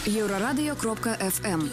Еўрарадыё.FM.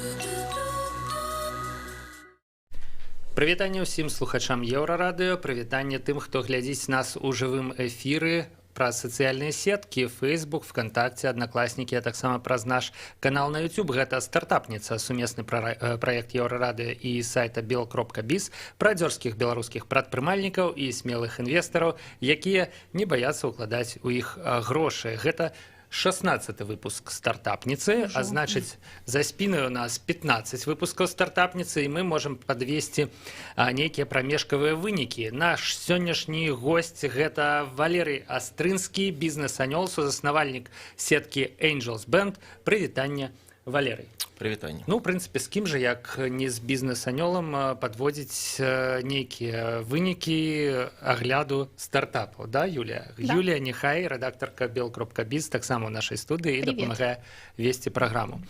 Прывітанне ўсім слухачам Еўрарадыё, прывітанне тым, хто глядзіць нас у жывым эфіры праз сацыяльныя сеткі, Facebook, ВКонтакте, Аднакласнікі, а таксама праз наш канал на YouTube. Гэта стартапніца, сумесны праект Еўрарадыё і сайта bel.biz, пра дзёрзкіх беларускіх прадпрымальнікаў і смелых інвестараў, якія не баяцца ўкладаць у іх грошы. Гэта 16-й выпуск стартапніцы, а значыць, за спінай у нас 15 выпускаў стартапніцы, і мы можам падвесці нейкія прамежкавыя вынікі. Наш сённяшні госць — гэта Валерый Астрынскі, бізнес-анёл, сузаснавальнік сеткі Angels Band. Прывітанне, Валерый. Прывітанне. Ну, в прынцыпе, з кім жа, як не з бізнес-анёлам, падводзіць нейкія вынікі агляду стартапаў, да, Юлія? Да. Юлія Нехай, рэдактарка bel.biz, таксама ў нашай студыі, і дапамагае весці праграму.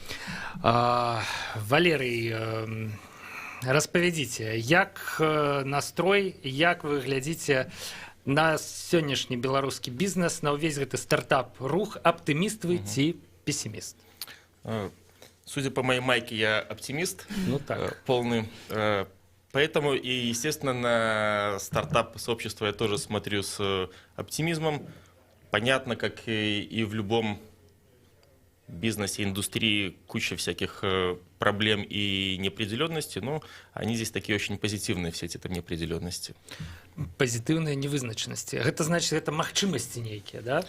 Валерый, распавядзіце, як настрой, як вы глядзіце на сённяшні беларускі бізнес, на ўвесь гэты стартап-рух? Аптыміст вы ці песіміст? Судя по моей майке, я оптимист, ну, так. Полный. Поэтому и, естественно, на стартап-сообщество я тоже смотрю с оптимизмом. Понятно, как и в любом бизнесе, индустрии куча всяких проблем и неопределенностей, но они здесь такие очень позитивные, все эти там неопределенности. Позитивные невызначенности. Это значит, это магчимости некие, да?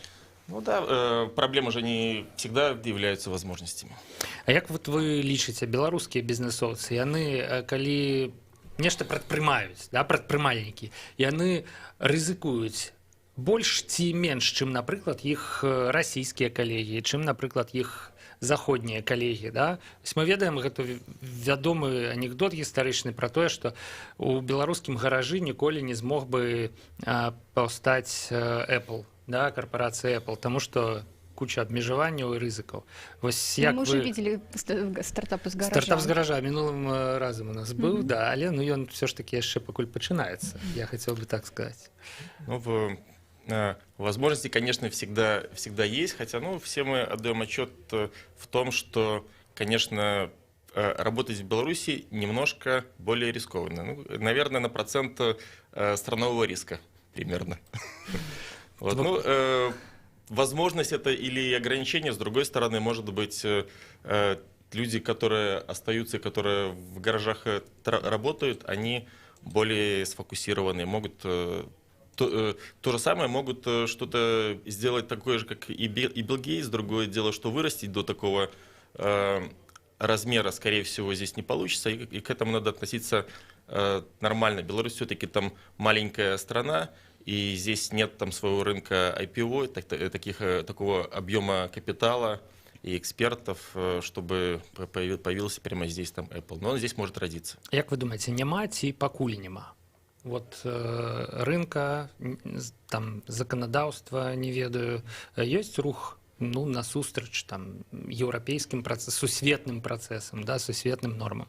Ну да, проблемы же не всегда являются возможностями. А як вот вы лічыце, беларускія бізнесоўцы, яны, калі нешта прадпрымаюць, да, прадпрымальнікі, яны рызыкуюць больш ці менш, чым, напрыклад, іх расійскія калегі, чым, напрыклад, іх заходнія калегі, да? Мы ведаем гэты вядомы анекдот гістарычны пра тое, што у беларускім гаражы ніколі не змог бы паўстаць Apple, да, корпорация Apple, потому что куча абмежаванняў і рызыкаў. Вось як мы вы... уже видели стартап з гаража. Стартап з гаража мінулым разам у нас быў, да, але ну, ён все ж таки яшчэ пакуль пачынаецца. Я хотел бы так сказать. Ну, возможности, конечно, всегда есть, хотя, ну, все мы отдаем отчет в том, что, конечно, работать в Беларуси немножко более рискованно. Ну, наверное, на процент странового риска примерно. Вот, ну, возможность это или ограничение, с другой стороны, может быть, люди, которые остаются, которые в гаражах работают, они более сфокусированы, могут то же самое, могут что-то сделать такое же, как и Билл Гейтс. Другое дело, что вырастить до такого размера, скорее всего, здесь не получится, и к этому надо относиться нормально. Беларусь все-таки там маленькая страна, и здесь нет там своего рынка IPO, такого объема капитала и экспертов, чтобы появился прямо здесь там Apple. Но он здесь может родиться. Як вы думаете, няма ці пакуль нема? Вот рынка, там законодаўства, не ведаю, ёсць рух, ну, насустрач там еўрапейскім працэсам, сусветным працэсам, да, сусветным нормам?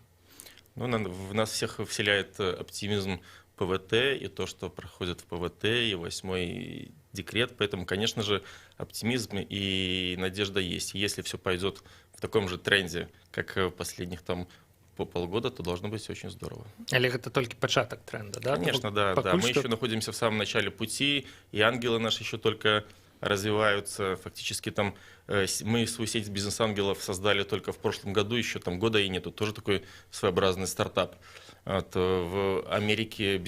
Ну, в нас всех вселяет оптимизм ПВТ и то, что проходит в ПВТ, и 8-й декрет. Поэтому, конечно же, оптимизм и надежда есть. И если все пойдет в таком же тренде, как в последних там по полгода, то должно быть все очень здорово. Или это только початок тренда, да? Конечно, да. Мы еще находимся в самом начале пути, и ангелы наши еще только развиваются. Фактически там мы свою сеть бизнес-ангелов создали только в прошлом году, еще там года и нету. Тоже такой своеобразный стартап. От, в Америке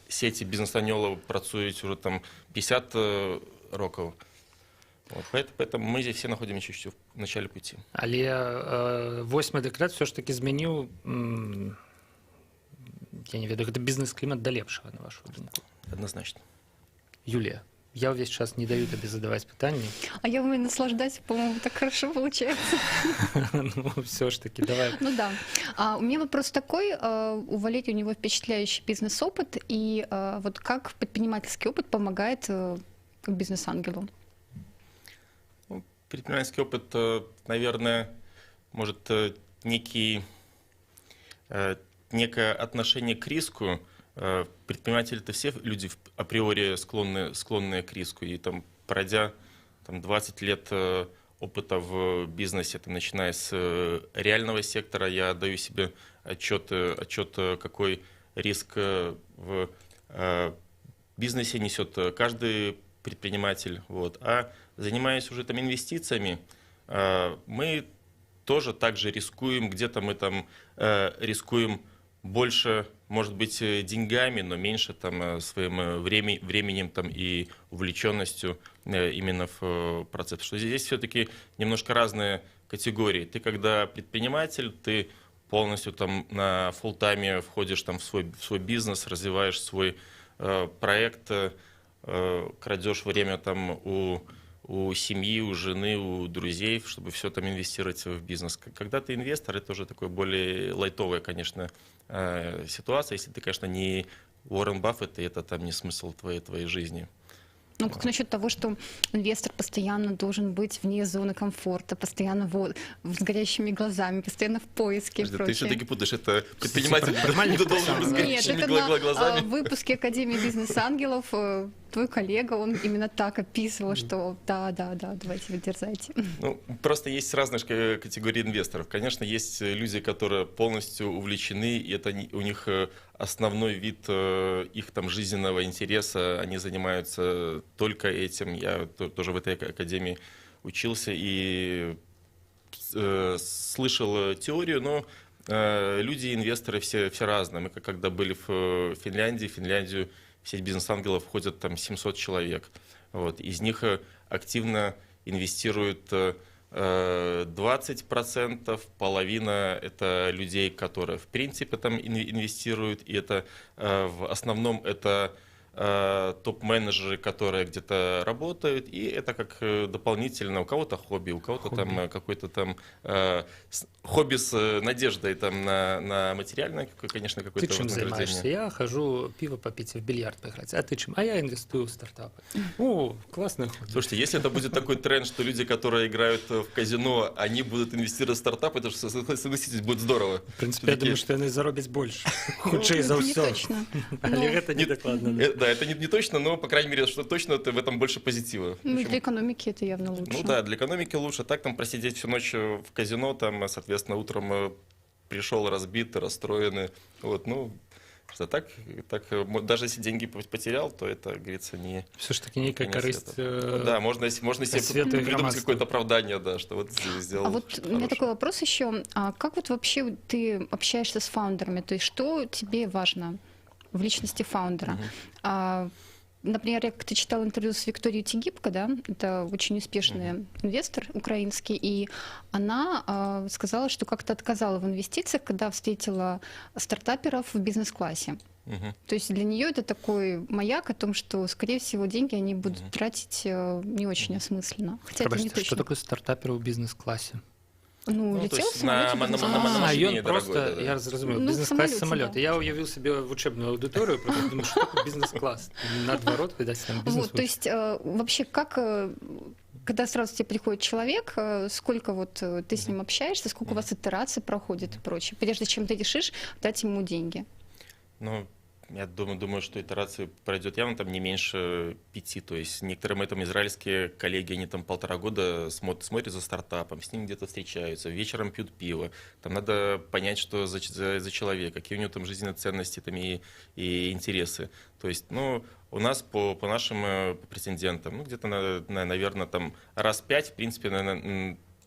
сети бізнес-анёлаў працуюць уже там 50 рокаў. Вот, поэтому мы здесь все находимся еще в начале пути. Але 8-й дэкрэт все ж таки змяніў, я не ведаю, гэта бізнес-клімат да лепшага, на вашу думку? Однозначно. Юлия, я весь час не даю тебе задавать питания. А я умею наслаждаться, по-моему, так хорошо получается. Ну, все ж таки, давай. Ну да. У меня вопрос такой. У Валерия, у него впечатляющий бизнес-опыт. И вот как предпринимательский опыт помогает бизнес-ангелу? Ну, предпринимательский опыт, наверное, может некое отношение к риску. Предприниматели-то все люди априори склонные к риску. И там, пройдя там, 20 лет опыта в бизнесе, это начиная с реального сектора. Я даю себе отчет, какой риск в бизнесе несет каждый предприниматель. Вот. А занимаясь уже там инвестициями, мы тоже также рискуем, где-то мы там рискуем больше, может быть, деньгами, но меньше там своим временем там и увлеченностью именно в процесс. Что здесь все-таки немножко разные категории. Ты когда предприниматель, ты полностью там на фулл-тайме входишь там в свой бизнес, развиваешь свой проект, крадешь время там у семьи, у жены, у друзей, чтобы все там инвестировать в бизнес. Когда ты инвестор, это уже такое более лайтовая, конечно, ситуация. Если ты, конечно, не Уоррен Баффет, и это там не смысл твоей жизни. Ну, как насчет того, что инвестор постоянно должен быть вне зоны комфорта, постоянно с горящими глазами, постоянно в поиске и Подожди, прочее? ты все-таки путаешь, это предприниматель Нормально кто должен быть с написано. Нет, горящими это глазами. в выпуске Академии бизнес-ангелов твой коллега, он именно так описывал, что да, давайте вы дерзайте. Ну, просто есть разные категории инвесторов. Конечно, есть люди, которые полностью увлечены, и это у них основной вид их там жизненного интереса, они занимаются только этим. Я тоже в этой академии учился и слышал теорию, но люди, инвесторы все разные. Мы когда были в Финляндию, в сеть бизнес-ангелов входят там 700 человек. Вот. Из них активно инвестируют 20%, половина это людей, которые в принципе там инвестируют, и это в основном это топ-менеджеры, которые где-то работают, и это как дополнительно у кого-то хобби, у кого-то там какой-то там хобби с надеждой там на материальное, конечно, Ты какое-то чем занимаешься? вознаграждение. Я хожу пиво попить и в бильярд поиграть. А ты чем? А я инвестую в стартапы. О, классное хобби. Слушайте, если это будет такой тренд, что люди, которые играют в казино, они будут инвестировать в стартапы, это же, согласитесь, будет здорово. В принципе, я думаю, что они заробят больше. Худшее за Это не все. точно. Але это не докладно. Да, это не точно, но, по крайней мере, что точно, это в этом больше позитива. Ну, Причем- для экономики это явно лучше. Ну да, для экономики лучше. Так там просидеть всю ночь в казино, там, соответственно, утром пришел разбитый, расстроенный. Вот, ну, что так, даже если деньги потерял, то это, как говорится, не... Все-таки некая не корысть. света. Да, можно себе свету и придумать громадству. какое-то оправдание, да, что вот сделал. А вот у меня хорошее. такой вопрос еще. А как вот вообще ты общаешься с фаундерами? То есть что тебе важно в личности фаундера? Например, ты читал интервью с Викторией Тигибко, да, это очень успешный инвестор украинский, и она сказала, что как-то отказала в инвестициях, когда встретила стартаперов в бизнес-классе. Мгм. То есть для нее это такой маяк о том, что, скорее всего, деньги они будут тратить не очень осмысленно. Хотя это не Пробачте, что точно. такое стартаперы у бизнес-классе? Ну, Ну, то летел есть в самолете на бизнес-классе. машине ён дорогой, просто, да. я зразумеў, Ну, в бізнес-клас самолете, самолет. да. Я уявіў себе в учебную аудиторию, просто думаю, что такое бизнес-класс? Наоборот, видать, там бизнес Вот, то есть вообще как, когда сразу тебе приходит человек, сколько вот ты с ним общаешься, сколько у вас итераций проходит и прочее, прежде чем ты решишь дать ему деньги? Ну, я думаю, что итерация пройдет явно там не меньше 5. То есть некоторые мои там израильские коллеги, они там 1,5 года смотрят за стартапом, с ним где-то встречаются, вечером пьют пиво. Там надо понять, что за человек, какие у него там жизненные ценности там и интересы. То есть, ну, у нас по нашим претендентам, ну, где-то, наверное, там раз 5, в принципе,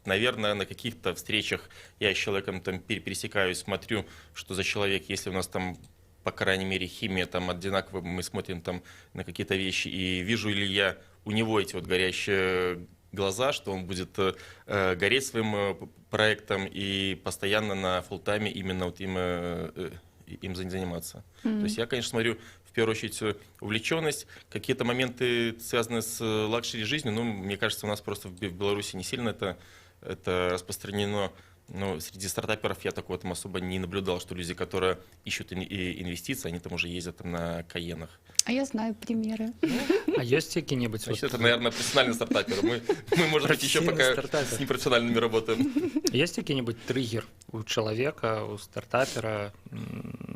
наверное, на каких-то встречах я с человеком там пересекаюсь, смотрю, что за человек, если у нас там по крайней мере, химия там одинаковая, мы смотрим там на какие-то вещи, и вижу ли я у него эти вот горящие глаза, что он будет гореть своим проектом и постоянно на фулл-тайме именно вот им заниматься. То есть я, конечно, смотрю в первую очередь увлеченность, какие-то моменты, связанные с лакшери жизнью, ну, мне кажется, у нас просто в Беларуси не сильно это распространено. Но среди стартаперов я такого там особо не наблюдал, что люди, которые ищут инвестиции, они там уже ездят там на Каенах. А я знаю примеры. А есть какие-нибудь... Значит, это, наверное, профессиональные стартаперы. Мы может быть, еще пока с непрофессиональными работаем. Есть какие-нибудь триггер у человека, у стартапера,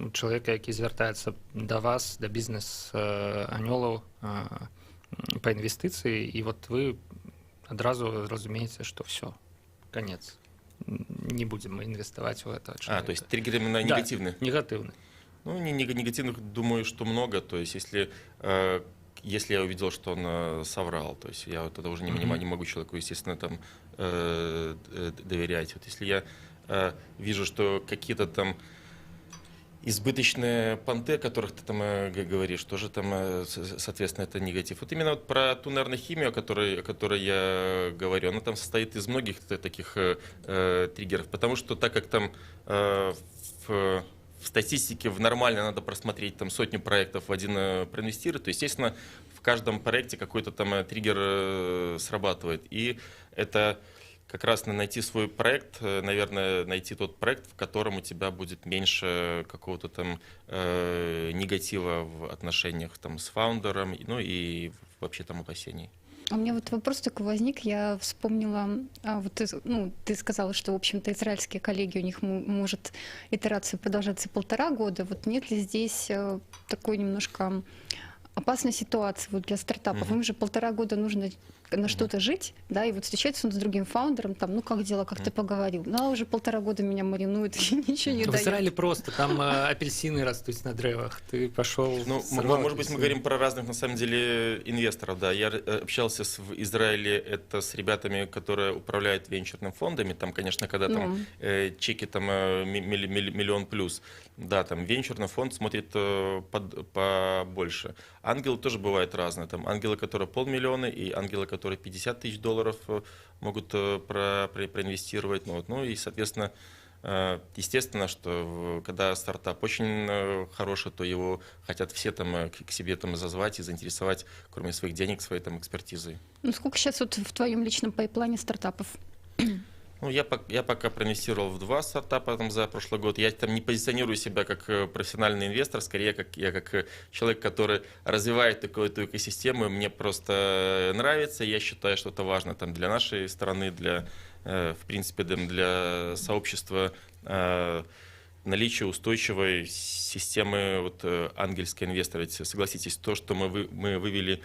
у человека, який звертається до вас, до бізнес-анёлаў по інвестыцыі, і вот вы адразу разумеется, что все, конец. Не будем мы инвестовать в этого человека. То есть триггер именно Да, негативный? негативный. Ну, негативных, думаю, что много. То есть, если я увидел, что он соврал, то есть я тогда уже не могу человеку, естественно, там доверять. Вот если я вижу, что какие-то там избыточные понты, о которых ты там говоришь, тоже там, соответственно, это негатив. Вот именно вот про ту, наверное, химию, о которой я говорю, она там состоит из многих таких триггеров, потому что так как там в статистике в нормально надо просмотреть там сотню проектов в один проинвестировать, то, естественно, в каждом проекте какой-то там триггер срабатывает. И это как раз найти свой проект, наверное, найти тот проект, в котором у тебя будет меньше какого-то там негатива в отношениях там с фаундером, ну и вообще там опасений. У меня вот вопрос такой возник, я вспомнила, ты сказала, что, в общем-то, израильские коллеги, у них может итерация продолжаться 1,5 года. Вот нет ли здесь такой немножко опасной ситуации вот для стартапов? Им же 1,5 года нужно на что-то жить, да, и вот встречается он с другим фаундером, там, ну как дела, как ты поговорил, ну а уже 1,5 года меня маринуют и ничего не В дает. Израиле просто, там апельсины растут на древах, ты пошел... Ну, может быть, мы говорим про разных, на самом деле, инвесторов, да. Я общался в Израиле с ребятами, которые управляют венчурными фондами, там, конечно, когда там чеки там миллион плюс, да, там венчурный фонд смотрит побольше. Ангелы тоже бывают разные, там ангелы, которые $500 000, и ангелы, которые $50 000 могут проинвестировать. Ну и, соответственно, естественно, что когда стартап очень хороший, то его хотят все там к себе там зазвать и заинтересовать, кроме своих денег, своей там экспертизой. Ну сколько сейчас вот в твоем личном пайплане стартапов? Ну, я пока проинвестировал в 2 стартапа там, за прошлый год. Я там не позиционирую себя как профессиональный инвестор, скорее я как человек, который развивает такую-то экосистему. Мне просто нравится, я считаю, что это важно там, для нашей страны, в принципе, для сообщества, наличие устойчивой системы вот, ангельской инвестора. Ведь согласитесь, то, что мы вывели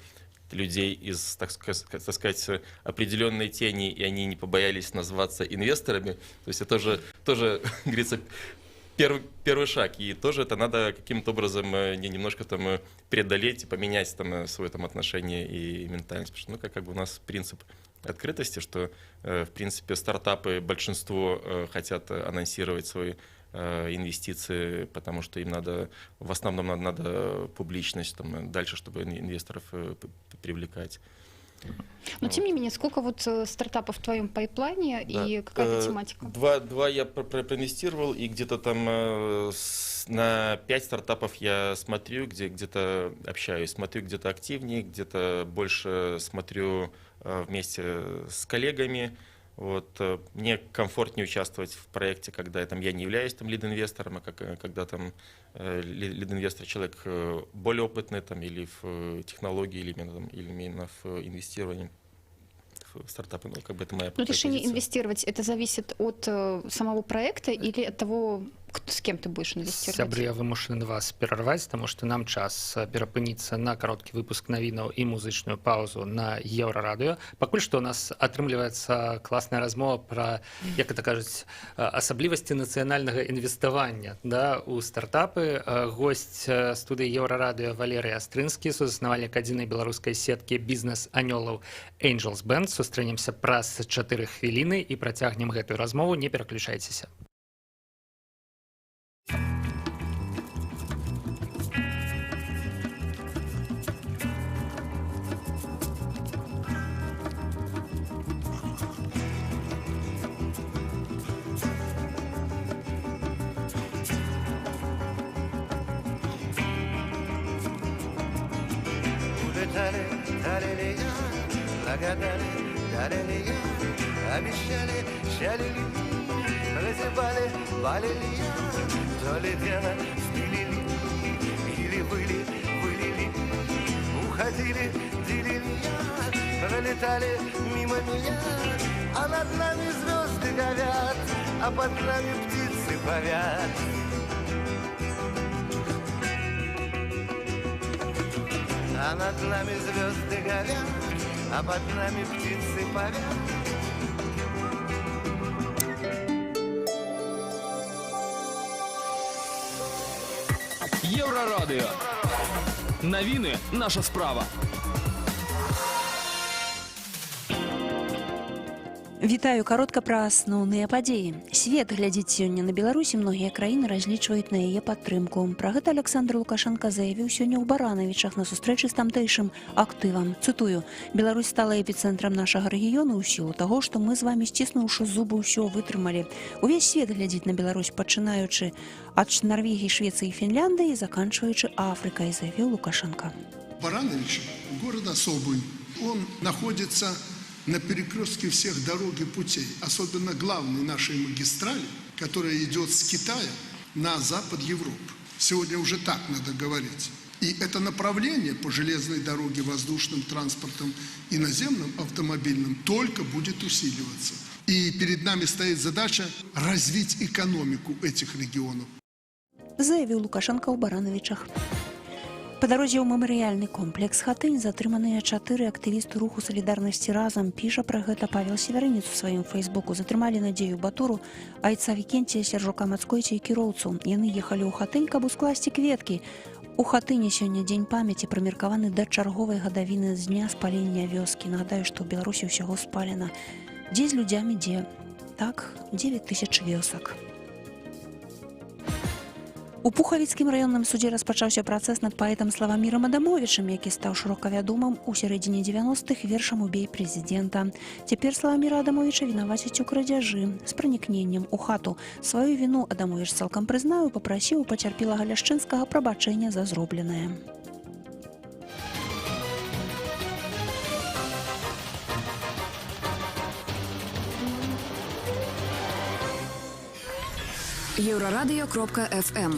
людей из, так сказать, определенной тени, и они не побоялись назваться инвесторами. То есть это тоже говорится, первый шаг. И тоже это надо каким-то образом немножко там преодолеть и поменять там свое там отношение и ментальность. Потому что, как бы у нас принцип открытости, что, в принципе, стартапы, большинство хотят анонсировать свои инвестиции, потому что им в основном надо публичность там, дальше, чтобы инвесторов привлекать. Но тем не менее, сколько вот стартапов в твоем пайплане, да, и какая-то тематика? Два я проинвестировал, и где-то там на 5 стартапов я смотрю, где-то общаюсь, смотрю где-то активнее, где-то больше смотрю вместе с коллегами. Вот, мне комфортнее участвовать в проекте, когда я не являюсь там лид-инвестором, а когда там лид-инвестор человек более опытный там, или в технологии, или именно в инвестировании в стартапы. Ну, как бы это моя Но решение позиция. инвестировать, это зависит от самого проекта или от того, с кем ты будешь инвестировать? Сябры, я вымушаны вас перерваць, таму што нам час перапыніцца на кароткі выпуск навінаў і музычную паузу на Еўрарадыё. Пакуль што у нас атрымліваецца класная размова пра, як это кажуць, асаблівасці нацыянальнага інвеставання, да, у стартапы. Госць студыі Еўрарадыё Валерый Астрынскі, сузаснавальнік адзінай беларускай сеткі бізнес-анёлаў Angels Band. Сустрэнемся праз 4 хвіліны і працягнем гэтую размову. Не пераключайцеся. Обещали, шалили, разевали, валили, то ли дело стелили, или вылили, уходили, делили, пролетали мимо меня, а над нами звезды горят, а под нами птицы парят. А над нами звезды горят, а под нами птицы парят. Єврорадіо. Новини – наша справа. Вітаю, каротка пра асноўныя падзеі. Свет глядзіць сёння на Беларусі, многія краіны разлічваюць на яе падтрымку. Пра гэта Александр Лукашенко заявіў сёння ў Баранавічах на сустрэчы з тамтэйшым актывам. Цытую: «Беларусь стала эпіцэнтрам нашага рэгіёну ў сілу таго, што мы з вамі, сціснуўшы зубы, ўсё вытрымалі. Увесь свет глядзіць на Беларусь, пачынаючы ад Норвегіі, Швецыі і Фінляндыі, заканчиваючы Африкой», заявил Лукашенко. Баранович – город особый. Он находится на перекрестке всех дорог и путей, особенно главной нашей магистрали, которая идет с Китая на запад Европы. Сегодня уже так надо говорить. И это направление по железной дороге, воздушным транспортом и наземным автомобильным только будет усиливаться. И перед нами стоит задача развить экономику этих регионов. Заявил Лукашенко ў Барановичах. Па дарозе ў мемарыяльны комплекс Хатынь затрыманыя 4 актывісты руху салідарнасці разам. Піша пра гэта Павел Северынец у сваім фейсбуку. Затрымалі Надзею Батуру, айца Вікенція, сяржука Мацкойця і кіроўцу. Яны ехалі ў Хатынь, каб ускласці кветкі. У Хатыні сёння дзень памяці, прымеркаваны да чарговай гадавіны з дня спалення вёскі. Нагадаю, што ў Беларусі ўсяго спалена. Дзе з людзямі, дзе? Так, 9000 вёсак. У Пухавіцкім раённым судзе распачаўся працэс над паэтам Славамірам Адамовічам, які стаў шырока вядомым у сярэдзіне 90-х вершам «Убей прэзідэнта». Цяпер Славаміра Адамовіча вінавацяць у крадзяжы з пранікненнем у хату. Сваю віну Адамовіч цалкам прызнаў і папрасіў у пацярпелага Ляшчынскага прабачэння за зробленае. Еврорадио.FM.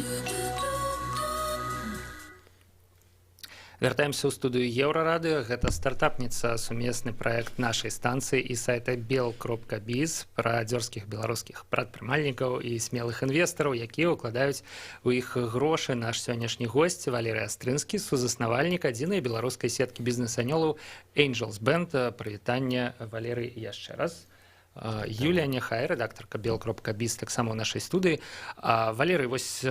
Вяртаемся ў студыю Еўрарадыё. Гэта стартапніца, сумесны праект нашай станцыі і сайта bel.biz пра дзёрзкіх беларускіх прадпрымальнікаў і смелых інвестараў, якія ўкладаюць у іх грошы. Наш сённяшні госць Валерый Астрынскі, сузаснавальнік адзінай беларускай сеткі бізнес-анёлаў Angels Band. Прывітанне, Валерый, яшчэ раз. Юлія Няхай, рэдактарка bel.biz, таксама ў нашай студыі. Валерый, вось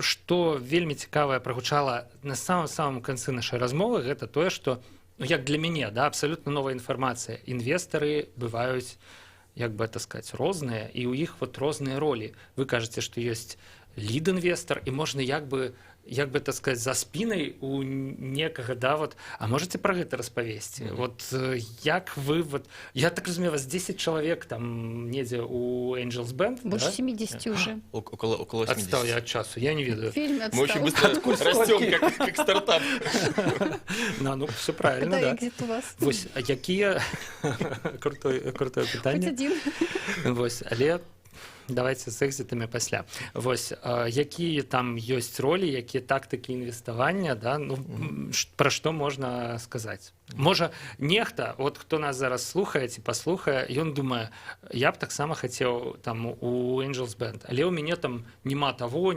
што вельмі цікавае прагучала на самым канцы нашай размовы, гэта тое, што, як для мяне, да, абсалютна новая інфармацыя. Інвестары бываюць, як бы это сказаць, розныя, і ў іх вот розныя ролі. Вы кажаце, што ёсць лід-інвестар, і можна як бы так сказать, за спінай у некага, да, вот, а можете про гэта распавесці? Вот як вы, вот, я так разумею, вас 10 чалавек там недзе у Angels Band, Больше да? 70 уже. Около 80. Отстал я от часу, я не ведаю. Фильм Мы очень быстро растем, как стартап. Ну, все правильно, Когда да. экзит у вас? Вось, а якія... Крутое пытанне. Хоть один. Вось, але... Давайте з экзітамі пасля. Вось, якія там ёсць ролі, якія тактыкі інвеставання, да? Ну, пра што можна сказаць? Можа, нехта, от хто нас зараз слухае ці паслухае, ён думае, я б таксама хацеў там у Angels Band, але ў мяне там нема таго,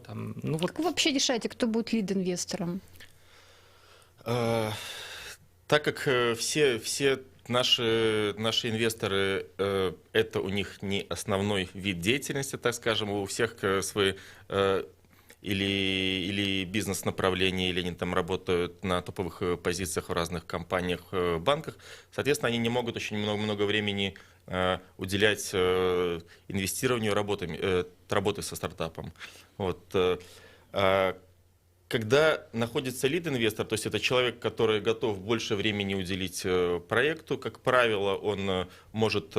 там, ну вот. Как вы вообще решаете, кто будет лид-инвестором? Так как все наши инвесторы, это у них не основной вид деятельности, так скажем, у всех свои или бизнес-направления, или они там работают на топовых позициях в разных компаниях, банках. Соответственно, они не могут очень много времени уделять инвестированию, работе со стартапом. Вот. Когда находится лид-инвестор, то есть это человек, который готов больше времени уделить проекту, как правило, он может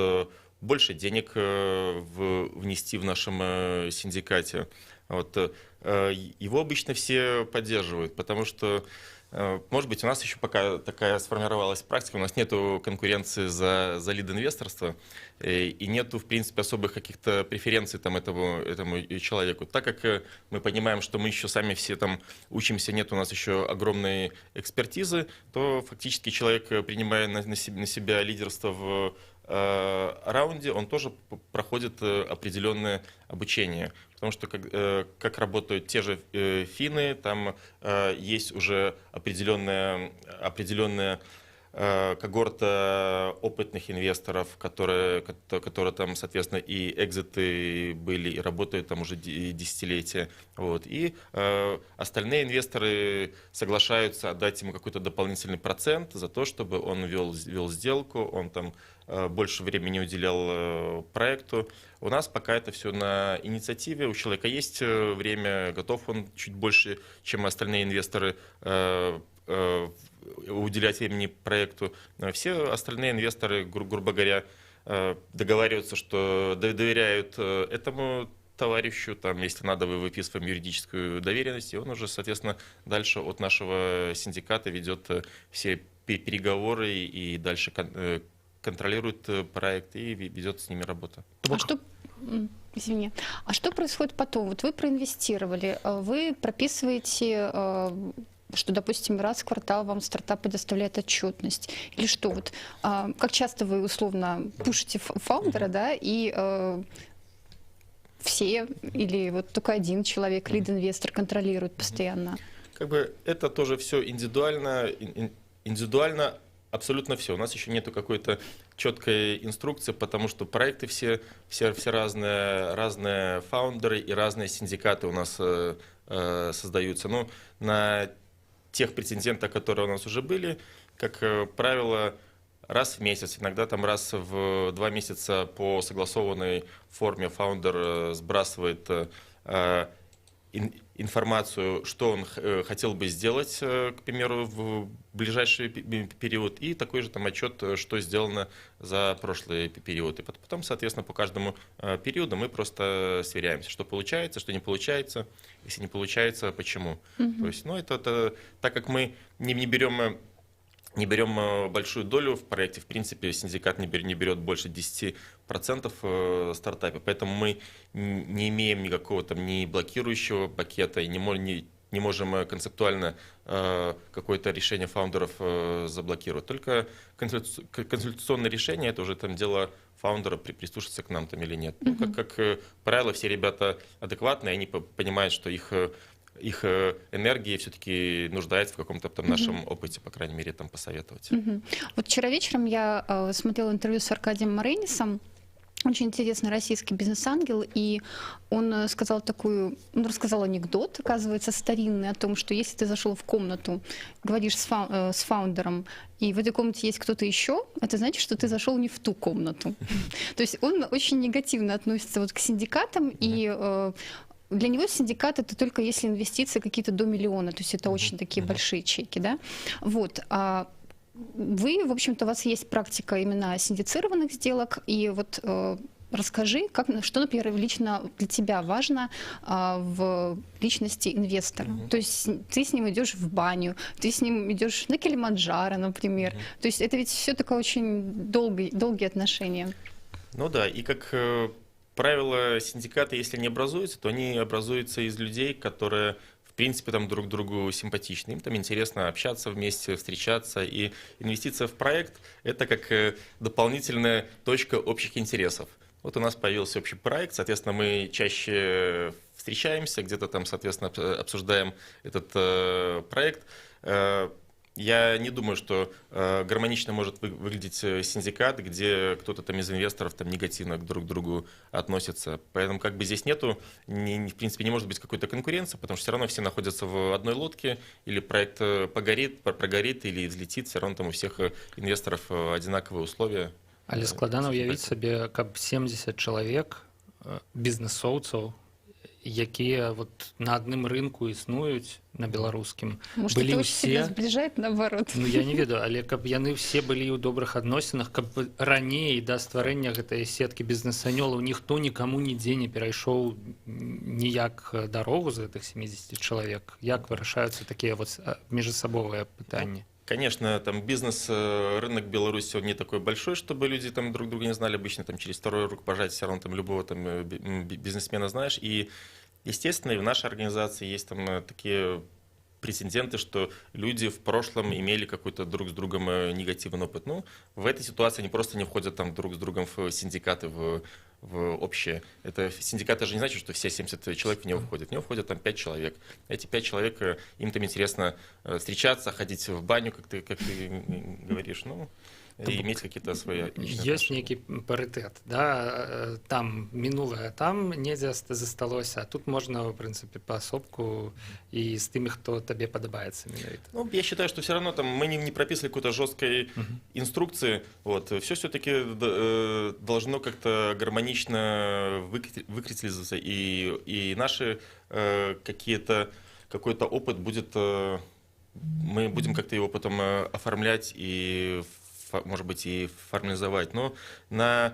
больше денег внести в нашем синдикате. Вот. Его обычно все поддерживают, потому что, может быть, у нас еще пока такая сформировалась практика, у нас нет конкуренции за лид-инвесторство и нету, в принципе, особых каких-то преференций там, этому человеку. Так как мы понимаем, что мы еще сами все там учимся, нет у нас еще огромной экспертизы, то фактически человек, принимая на себя лидерство в раунде, он тоже проходит определенное обучение. Потому что как работают те же финны, там есть уже определенная когорта опытных инвесторов, которые там, соответственно, и экзиты были, и работают там уже десятилетия. Вот. И остальные инвесторы соглашаются отдать ему какой-то дополнительный процент за то, чтобы он вел сделку, он там больше времени уделял проекту. У нас пока это все на инициативе. У человека есть время, готов он чуть больше, чем остальные инвесторы, уделять времени проекту. Все остальные инвесторы, грубо говоря, договариваются, что доверяют этому товарищу, там, если надо, мы выписываем юридическую доверенность, и он уже, соответственно, дальше от нашего синдиката ведет все переговоры и дальше контролирует проект и ведет с ними работу. Извини. А что происходит потом? Вот вы проинвестировали, вы прописываете, что, допустим, раз в квартал вам стартап предоставляет отчетность, или что? Вот, как часто вы условно пушите фаундера, да, и все или вот только один человек, лид-инвестор, контролирует постоянно? Как бы это тоже все индивидуально абсолютно все. У нас еще нету какой-то четкой инструкции, потому что проекты все разные фаундеры и разные синдикаты у нас создаются. Ну, на тех претендентах, которые у нас уже были, как правило, раз в месяц, иногда там раз в 2 месяца по согласованной форме фаундер сбрасывает информацию, что он хотел бы сделать, к примеру, в ближайший период, и такой же там отчет, что сделано за прошлый период. И потом, соответственно, по каждому периоду мы просто сверяемся, что получается, что не получается, если не получается, почему. То есть, ну, это так как мы не берем большую долю в проекте, в принципе, синдикат не берет больше 10% в стартапе, поэтому мы не имеем никакого там ни блокирующего пакета и не можем концептуально какое-то решение фаундеров заблокировать. Только консультационное решение — это уже там дело фаундера, прислушаться к нам там или нет. Ну, как правило, все ребята адекватные, они понимают, что их энергия все-таки нуждается в каком-то там нашем опыте, по крайней мере, там посоветовать. Вот вчера вечером я смотрела интервью с Аркадием Маренисом, очень интересный российский бизнес-ангел, и он рассказал анекдот, оказывается, старинный, о том, что если ты зашел в комнату, говоришь с фаундером, и в этой комнате есть кто-то еще, это значит, что ты зашел не в ту комнату. То есть он очень негативно относится вот к синдикатам, и для него синдикат — это только если инвестиции какие-то до миллиона, то есть это очень такие большие чеки, да. Вот. Вы, в общем-то, у вас есть практика именно синдицированных сделок, и вот расскажи, что, например, лично для тебя важно в личности инвестора. То есть ты с ним идешь в баню, ты с ним идешь на Килиманджаро, например. То есть это ведь все такое очень долгие отношения. Ну да, и как правило, синдикаты, если не образуются, то они образуются из людей, которые, в принципе, там друг другу симпатичны. Им там интересно общаться вместе, встречаться. И инвестиция в проект — это как дополнительная точка общих интересов. Вот у нас появился общий проект, соответственно, мы чаще встречаемся, где-то там, соответственно, обсуждаем этот проект. Я не думаю, что гармонично может выглядеть синдикат, где кто-то там из инвесторов там негативно друг к другу относится. Поэтому как бы здесь нету, в принципе, не может быть какой-то конкуренции, потому что все равно все находятся в одной лодке, или проект прогорит, или взлетит, все равно там у всех инвесторов одинаковые условия. Але складана ўявіць сабе, каб 70 чалавек бізнесоўцаў, якія вот на адным рынку існуюць на беларускім, может, это очень сильно сближает, наоборот. Ну я не ведаю, але каб яны все былі ў добрых адносінах, каб раней да стварэння гэтай сеткі бізнес-анёлаў ніхто нікаму нідзе не перайшоў ніяк дарогу з гэтых 70 чалавек. Як вырашаюцца такія вот міжсабовыя пытанні? Конечно, там бизнес-рынок Беларуси, он не такой большой, чтобы люди там друг друга не знали. Обычно там через второе рукопожатие все равно там любого там бизнесмена знаешь. И, естественно, и в нашей организации есть там такие прецеденты, что люди в прошлом имели какой-то друг с другом негативный опыт. Ну, в этой ситуации они просто не входят там друг с другом в синдикаты, в общее. Это синдикат же не значит, что все 70 человек в него входят. В него входят там 5 человек. Эти 5 человек, им там интересно встречаться, ходить в баню, как ты говоришь, ну, и иметь какие-то свои личные Есть некий паритет, да, там минулое, там недзе засталося, а тут можно, в принципе, поособку и с теми, кто тебе подобается. Ну, я считаю, что все равно там мы не прописывали какой-то жесткой инструкции, вот, все-таки должно как-то гармонично выкристаллизоваться, и наши какой-то опыт будет, мы будем как-то его потом оформлять и может быть, и формализовать. Но на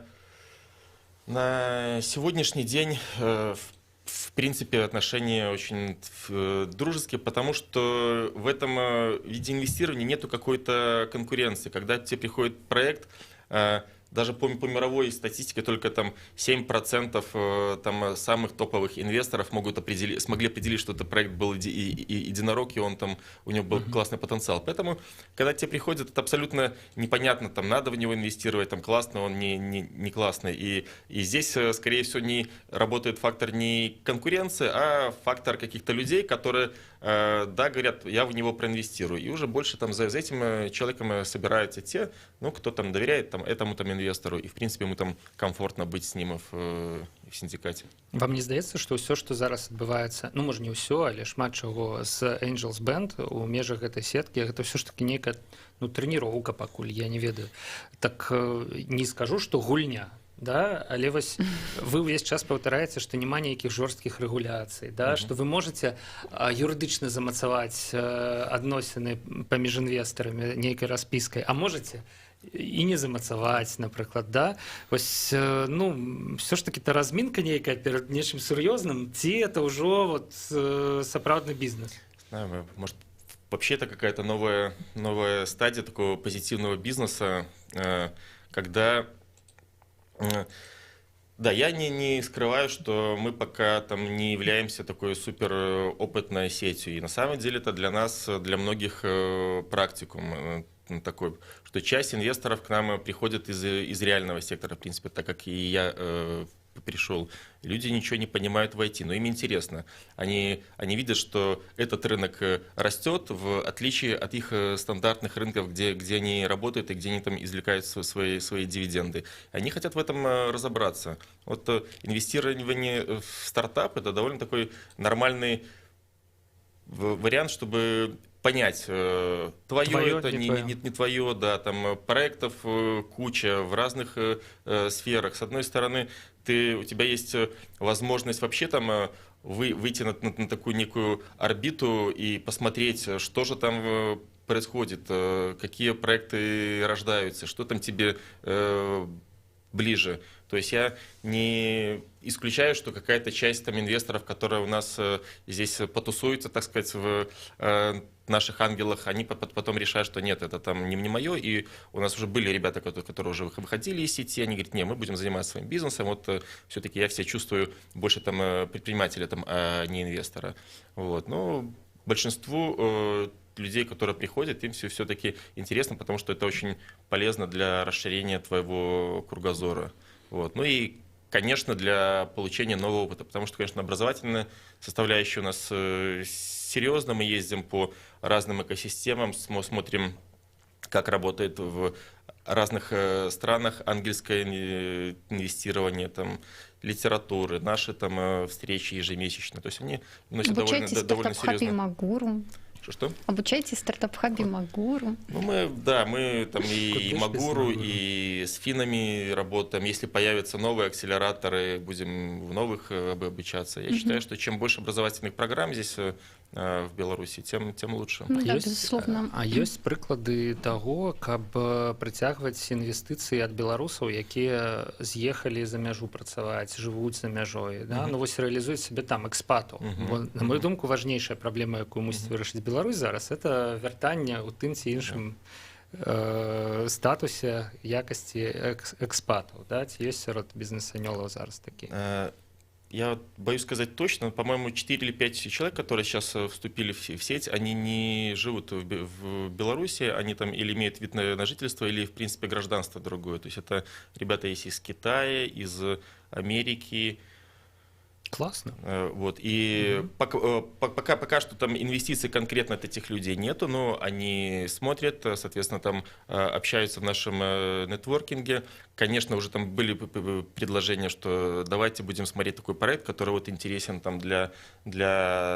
сегодняшний день, в принципе, отношения очень дружеские, потому что в этом виде инвестирования нету какой-то конкуренции. Когда тебе приходит проект, даже по мировой статистике только там 7% там, самых топовых инвесторов смогли определить, что этот проект был единорог, и у него был классный потенциал. Поэтому, когда тебе приходит, это абсолютно непонятно, там, надо в него инвестировать, там, классно он, не классный. И здесь, скорее всего, не работает фактор не конкуренции, а фактор каких-то людей, которые, да, говорят, я в него проинвестирую. И уже больше там, за этим человеком собираются те, ну, кто там доверяет там, этому там, инвестору, и, в принципе, ему там комфортно быть с ним в синдикате. Вам не здаецца, што ўсё, што зараз адбываецца, ну, можа, не ўсё, але шмат чаго з Angels Band у межах гэтай сеткі, гэта ўсё ж таки нейкая, ну, трэніроўка пакуль, я не ведаю. Так не скажу, што гульня, да, але вось вы ўвесь час паўтараеце, што няма нейкіх жорсткіх рэгуляцый, да, што вы можаце юрыдычна замацаваць адносіны паміж інвестарамі нейкай распіскай, а можаце і не замацаваць, напрыклад, да? Вось, ну, все ж таки, та разминка нейкая перед нечым сур'ёзным, ці это ўжо вот сапраўдны бізнес? Знаю, может, вообще это какая-то новая стадия такого позитивного бизнеса, когда... Да, я не скрываю, что мы пока там не являемся такой супер опытной сетью. И на самом деле это для нас, для многих практикум такой, что часть инвесторов к нам приходит из реального сектора, в принципе, так как и я пришел. Люди ничего не понимают в IT, но им интересно. Они видят, что этот рынок растет, в отличие от их стандартных рынков, где они работают и где они там извлекают свои дивиденды. Они хотят в этом разобраться. Вот инвестирование в стартап – это довольно такой нормальный вариант, чтобы понять, твое это, не твое, да, там проектов куча в разных сферах. С одной стороны, у тебя есть возможность вообще там выйти на такую некую орбиту и посмотреть, что же там происходит, какие проекты рождаются, что там тебе ближе. То есть я не исключаю, что какая-то часть там инвесторов, которые у нас здесь потусуются, так сказать, в наших ангелах, они потом решают, что нет, это там не мое. И у нас уже были ребята, которые уже выходили из сети, они говорят, не, мы будем заниматься своим бизнесом. Вот все-таки я себя чувствую больше там предпринимателя, там, а не инвестора. Вот. Но большинству людей, которые приходят, им все-таки интересно, потому что это очень полезно для расширения твоего кругозора. Вот. Ну и, конечно, для получения нового опыта, потому что, конечно, образовательная составляющая у нас серьезно. Мы ездим по разным экосистемам, смотрим, как работает в разных странах ангельское инвестирование, там, литературы, наши там встречи ежемесячно. То есть они носят довольно серьезно. Магуру. Что? Обучаетесь в стартап-хабе Магуру? Ну, мы там и Магуру, и с финнами работаем. Если появятся новые акселераторы, будем в новых обучаться. Я считаю, что чем больше образовательных программ здесь в Беларуси, тем лучше. Ну, да, безусловно. А ёсць прыклады таго, каб прыцягваць інвестыцыі ад беларусаў, якія з'ехалі за мяжу працаваць, жывуць за мяжой, да? Ну вось рэалізуюць сябе там экспату. На мою думку, важнейшая праблема, якую мусіць вырашыць Беларусь зараз, это вяртанне ў тым ці іншым статусе якасці экспатаў, да? Ці ёсць сярод бізнес-анёлаў зараз такі? Я боюсь сказать точно, но, по-моему, 4 или 5 человек, которые сейчас вступили в сеть, они не живут в Беларуси, они там или имеют вид на жительство, или, в принципе, гражданство другое. То есть это ребята есть из Китая, из Америки. Классно. Вот. И пока что там инвестиций конкретно от этих людей нету, но они смотрят, соответственно, там общаются в нашем нетворкинге. Конечно, уже там были предложения, что давайте будем смотреть такой проект, который вот интересен там для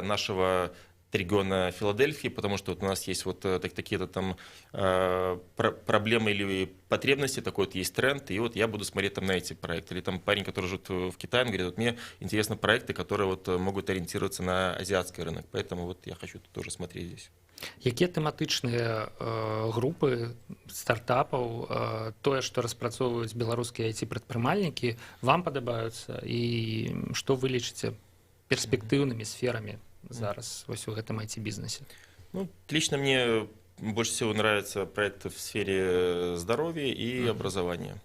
нашего региона Филадельфии, потому что вот у нас есть вот такие-то там проблемы или потребности, такой вот есть тренд, и вот я буду смотреть там на эти проекты. Или там парень, который живет в Китае, он говорит, вот мне интересны проекты, которые вот могут ориентироваться на азиатский рынок, поэтому вот я хочу тоже смотреть здесь. Якія тэматычныя групы стартапаў, тое, што распрацоўваюць беларускія IT-прадпрымальнікі, вам падабаюцца, і што вы лічыце перспектыўнымі сферамі зараз вось у гэтым IT-бізнесе? Ну, лично мне больше всего нравятся проекты в сфере здоровья и образования.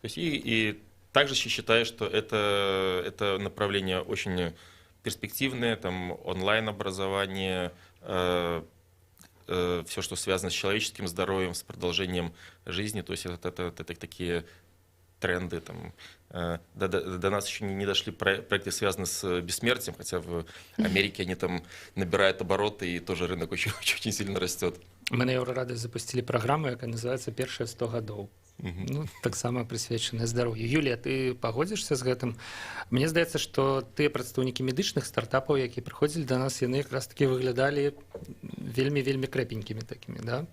То есть и также считаю, что это направление очень перспективное, там онлайн-образование, все, что связано с человеческим здоровьем, с продолжением жизни, то есть это такие тренды. Там, до нас еще не дошли проекты, связанные с бессмертием, хотя в Америке они там набирают обороты, и тоже рынок очень сильно растет. Мы на Еўрарадыё запустили программу, якая называется «Першыя 100 гадоў». Ну, таксама прысвечаная здароўю. Юлія, ты пагодзішся з гэтым? Мне здаецца, што тыя прадстаўнікі медычных стартапаў, якія прыходзілі да нас, яны якраз такі выглядалі вельмі крэпенькімі такімі, да?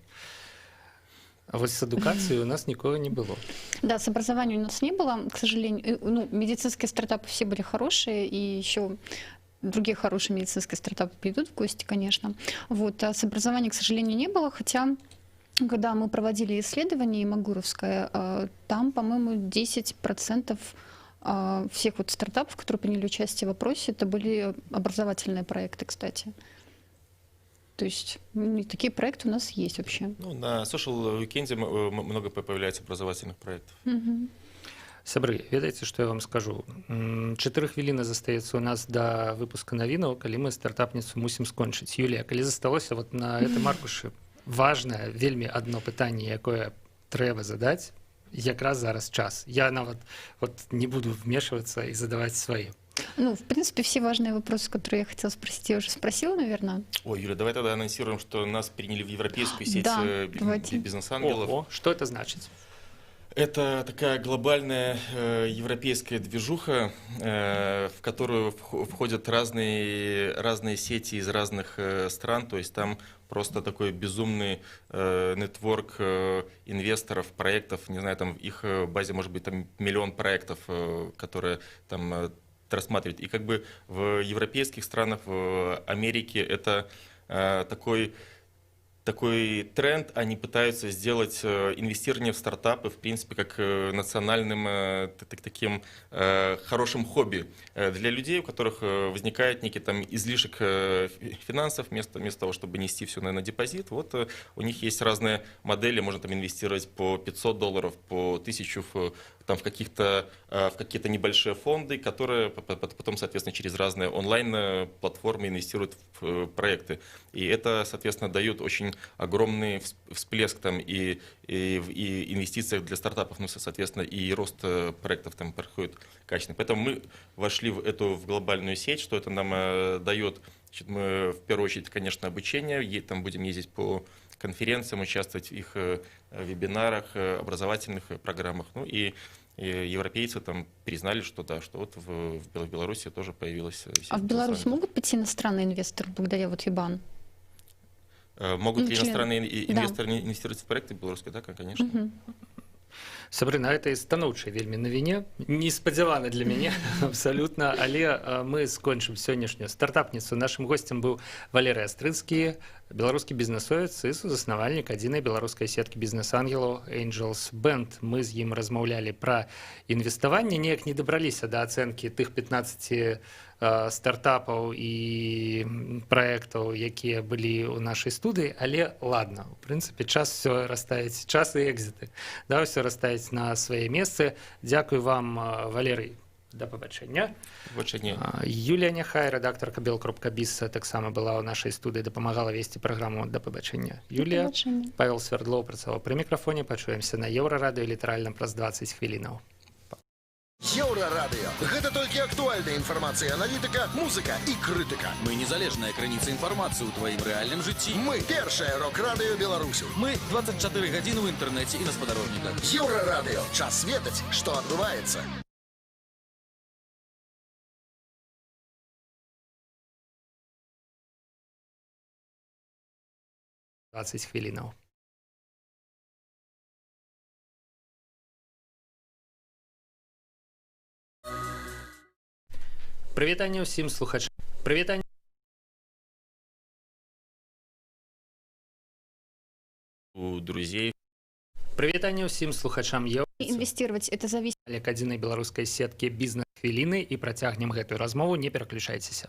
А вот с эдукацией у нас никого не было. Да, с образованием у нас не было, к сожалению. Ну, медицинские стартапы все были хорошие, и еще другие хорошие медицинские стартапы придут в гости, конечно. Вот, а с образованием, к сожалению, не было, хотя, когда мы проводили исследование Магуровское, там, по-моему, 10% всех вот стартапов, которые приняли участие в опросе, это были образовательные проекты, кстати. То есть такие проекты у нас есть вообще. Ну, на Social Weekend много появляется образовательных проектов. Сябры, ведаеце, што я вам скажу? 4 хвіліны застаецца у нас да выпуска навінаў, калі мы стартапніцу мусім скончыць. Юлія, калі засталося вот на гэтым аркушы важнае, вельмі адно пытанне, якое трэба задаць, якраз зараз час. Я нават вот не буду вмешиваться и задавать свои. Ну, в принципе, все важные вопросы, которые я хотела спросить, я уже спросила, наверное. Ой, Юля, давай тогда анонсируем, что нас приняли в европейскую сеть бизнес-ангелов. Ого, что это значит? Это такая глобальная европейская движуха, в которую входят разные сети из разных стран, то есть там просто такой безумный нетворк инвесторов, проектов, не знаю, там в их базе может быть там 1 миллион проектов, которые там рассматривать. И как бы в европейских странах, в Америке это такой тренд, они пытаются сделать инвестирование в стартапы, в принципе, как национальным таким хорошим хобби для людей, у которых возникает некий там излишек финансов, вместо того, чтобы нести все на депозит. Вот у них есть разные модели, можно там инвестировать по $500, по 1000 там в какие-то небольшие фонды, которые потом, соответственно, через разные онлайн-платформы инвестируют в проекты. И это, соответственно, дает очень огромный всплеск там и в инвестициях для стартапов, ну, соответственно, и рост проектов там происходит качественно. Поэтому мы вошли в глобальную сеть, что это нам дает. Значит, мы в первую очередь, конечно, обучение, там будем ездить по конференциям, участвовать в их вебинарах, образовательных программах. Ну и европейцы там признали, что да, что вот в Беларуси тоже появилась сеть. А в Беларусь могут прийти иностранные инвесторы благодаря вот ЕБАН? Могут ли иностранные инвесторы инвестировать в проекты белорусские? Да, конечно. Сябры, на этой станоўчай вельмі навіне, неспадзявана для мяне абсалютна, але мы скончым сённяшнюю стартапніцу. Нашым госцем быў Валерый Астрыцкі, беларускі бізнесовец і сузаснавальнік адзінай беларускай сеткі бізнес-ангелаў Angels Band. Мы з ім размаўлялі пра інвеставанне, неяк не дабраліся да ацэнкі тых 15 стартапаў і праектаў, якія былі ў нашай студыі, але ладно, у прынцыпе, час все расставіць, час і экзіты, да, все расставіць на свае месцы. Дзякуй вам, Валерый, да пабачэння. Юлія Няхай, рэдактарка bel.biz, таксама была ў нашай студыі, дапамагала весці праграму. Да пабачэння. Юлія, Павел Свердлоў працаваў пры мікрафоне, пачуемся на Еўрарадыё літаральна праз 20 хвілінаў. Еўрарадыё. Гэта толькі актуальная інфармацыя, аналітыка, музыка і крытыка. Мы незалежная крыніца інфармацыі ў тваім рэальным жыцці. Мы першае рок-радыё Беларусі. Мы 24 гадзіны ў інтэрнэце і на спадарожніках. Еўрарадыё. Час ведаць, што адбываецца. 20 хвілінаў. Прывітанне ўсім слухачам. Прывітанне У друзей. Прывітанне ўсім слухачам Инвестировать это зависит. Олег адзінай беларускай сеткі бізнес-хвіліны і працягнем гэтую размову, не пераключайцеся.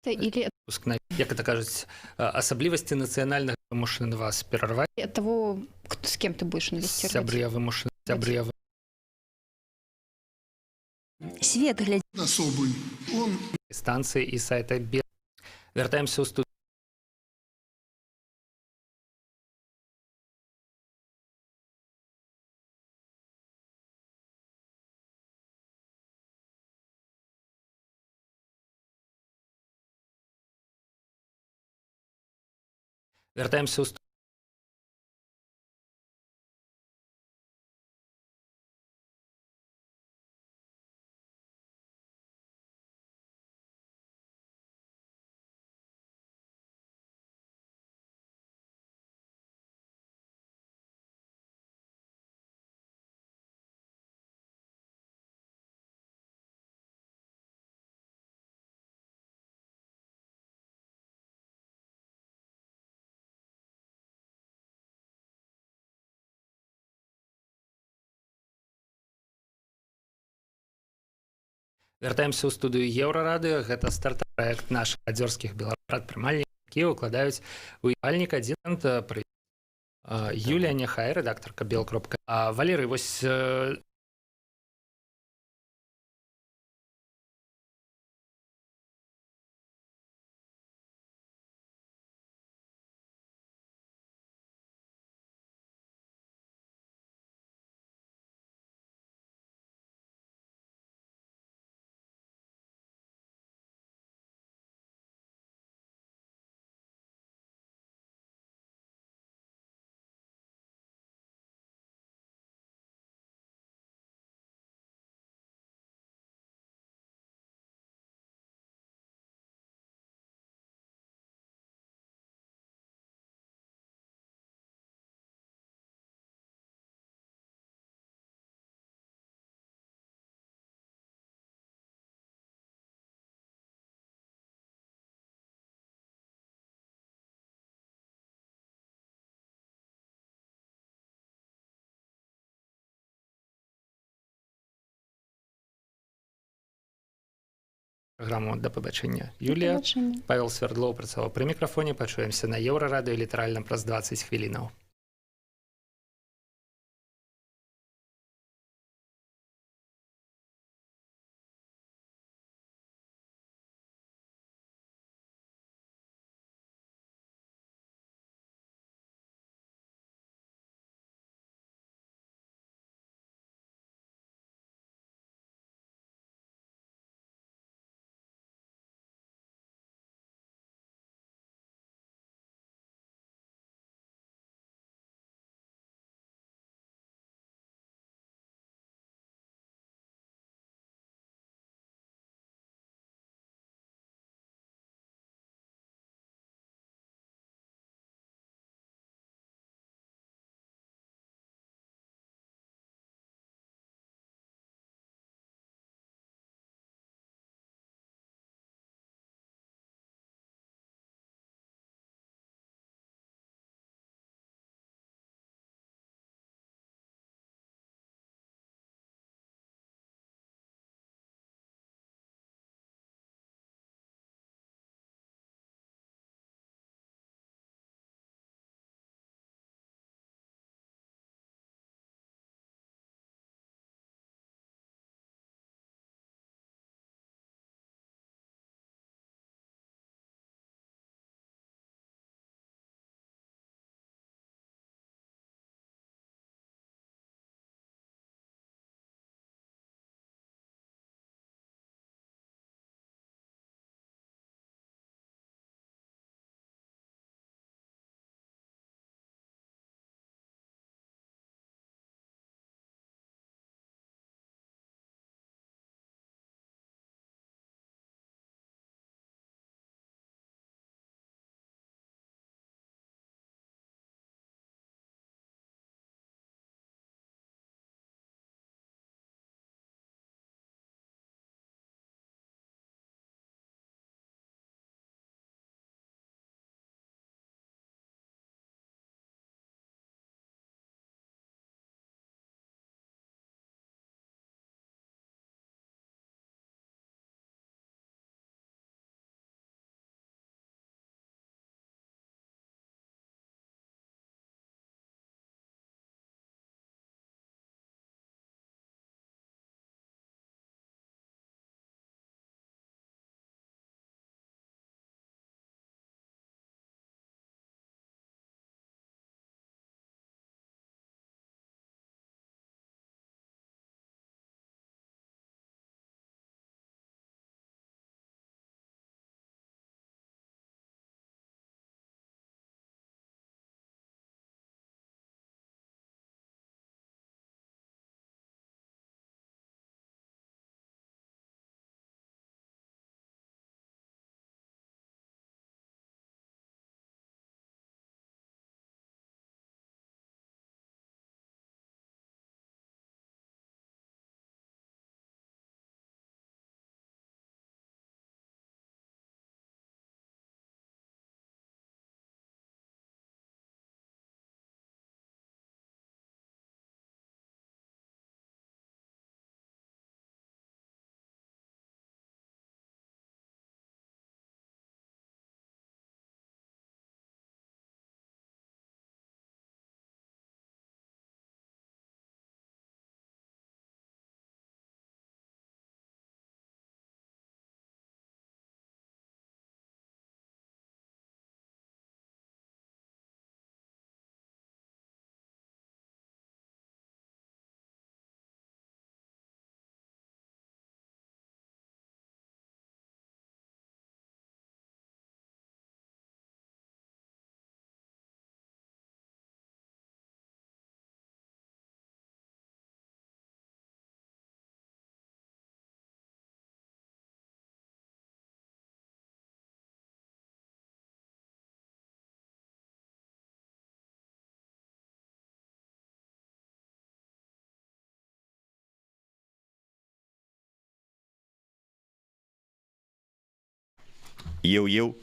Или Як это кажуць, асаблівасці нацыянальных вымушаны вас перарваць. от того, с кем ты будешь инвестировать. Сябры вымушаны, сябры Свет глядзі Особый. Он станцыі і сайта Вяртаемся ў студыю. Вяртаемся ў студыю. Вяртаемся ў студыю Еўрарадыё. Гэта стартап праект нашых адзёрскіх белапрадпрымальнікаў, якія ўкладаюць у альнік адзін Юлія Няхай, рэдактарка Бел. Валерый, вось Праграму да пабачэння. Юлія, Павел Свердлоў працаваў пры мікрафоне. Пачуемся на Еўрарадыё літаральна праз 20 хвілінаў. Еў.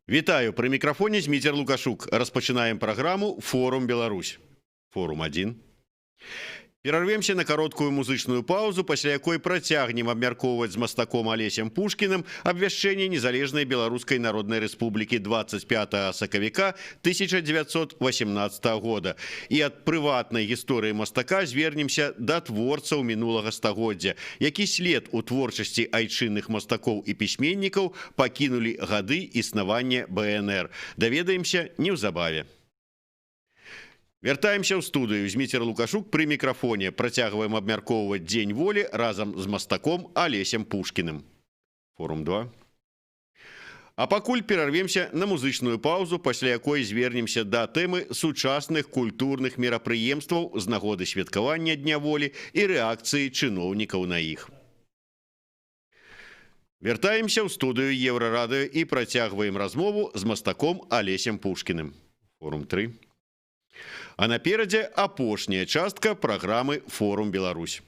Вітаю пры мікрафоне Зміцер Лукашук. Распачынаем праграму Форум Беларусь. Форум 1. Перарвемся на кароткую музычную паузу, пасля якой працягнем абмяркоўваць з мастаком Алесем Пушкіным абвяшчэнне незалежнай Беларускай Народнай Рэспублікі 25 сакавіка 1918 года. І ад прыватнай гісторыі мастака звернемся да творцаў мінулага стагоддзя, які след у творчасці айчынных мастакоў і пісьменнікаў пакінулі гады існавання БНР. Даведаемся неўзабаве. Вяртаемся ў студыю. Зміцер Лукашук пры мікрафоне. Працягваем абмяркоўваць Дзень волі разам з мастаком Алесем Пушкіным. Форум 2. А пакуль перарвемся на музычную паузу, пасля якой звернемся да тэмы сучасных культурных мерапрыемстваў з нагоды святкавання Дня волі і рэакцыі чыноўнікаў на іх. Вяртаемся ў студыю Еўрарадыё і працягваем размову з мастаком Алесем Пушкіным. Форум 3. А наперадзе апошняя частка праграмы «Форум Беларусь».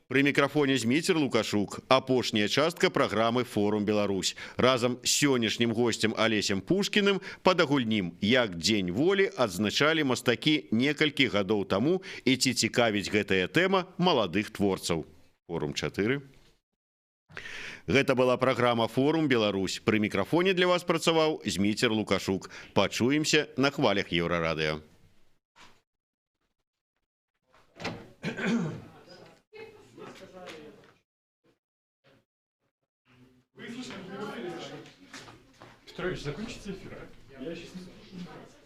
Пры мікрафоне Зміцер Лукашук. Апошняя частка праграмы «Форум Беларусь». Разам з сённяшнім госцем Алесем Пушкіным падагульнім, як Дзень волі адзначалі мастакі некалькі гадоў таму і ці цікавіць гэтая тэма маладых творцаў. Форум 4. Гэта была праграма «Форум Беларусь». Пры мікрафоне для вас працаваў Зміцер Лукашук. Пачуемся на хвалях Еўрарадыё. Петрович, закончится эфир, а? Я сейчас не...